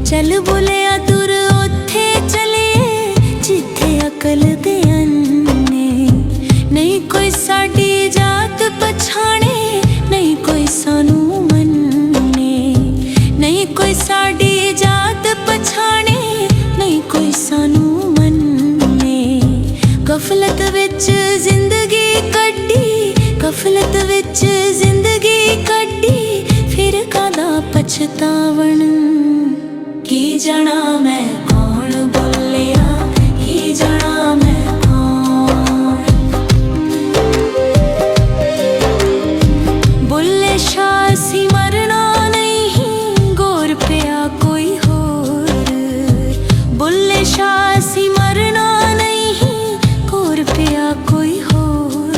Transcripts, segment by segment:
चल बुलिया तुर उत्थे चलिए जिथे अकल दे अन्ने। नहीं कोई साडी जात पछाणे, नहीं कोई सानू मन्ने। नहीं कोई साडी जात पछाणे, नहीं कोई सानू मन्ने। गफलत विच जिंदगी कड्डी, गफलत विच जिंदगी कड्डी, फिर कादा पछतावण। की जाना मैं कौन बोलिया, की जाना मैं कौन। बुल्ले शाह सी मरना नहीं, गोर पिया कोई होर। बुल्ले शाह सी मरना नहीं, गोर पिया कोई होर।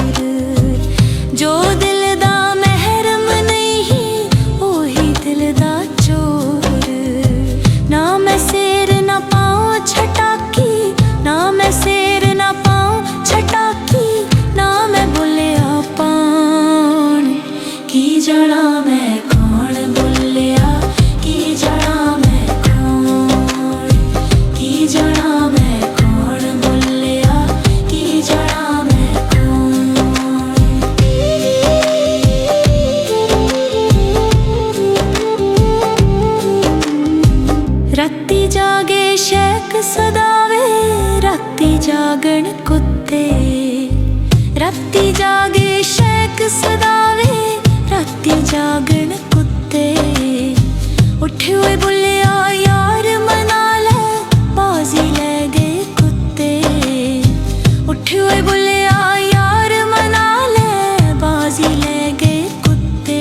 जो दिल दा महरम नहीं, ओही दिल दा चोर। ना मैं सिर ना पाऊँ छटाकी, ना मैं सिर ना पाऊँ छटाकी, ना मैं बुलिया पान। की जाना मैं कौन बुलिया, की जाना मैं कौन। की जाना मैं कौन बुलिया, की जाना मैं कौन। राती जागे शेख सदावे, राती जागण कुत्ते। राती जागे शेख सदावे, राती जागण कुत्ते। उठे हुए बुलिया यार मना ले, बाजी ले गए कुत्ते। उठे हुए बुलिया यार मना ले, बाजी ले गए कुत्ते।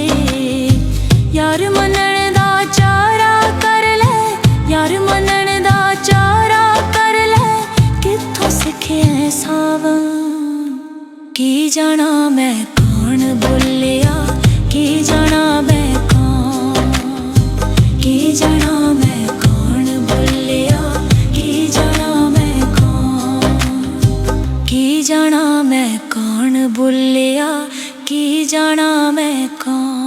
यार मनण दा चारा कर ले, यार मनण दा चारा कर ले, कित्थों सिखे सावन। की जाना मैं कौन बुलिया, की जाना मैं कौन। की जाना मैं कौन बुलिया, की जाना मैं कौन। की जाना मैं कौन बुलिया, की जाना मैं कौन।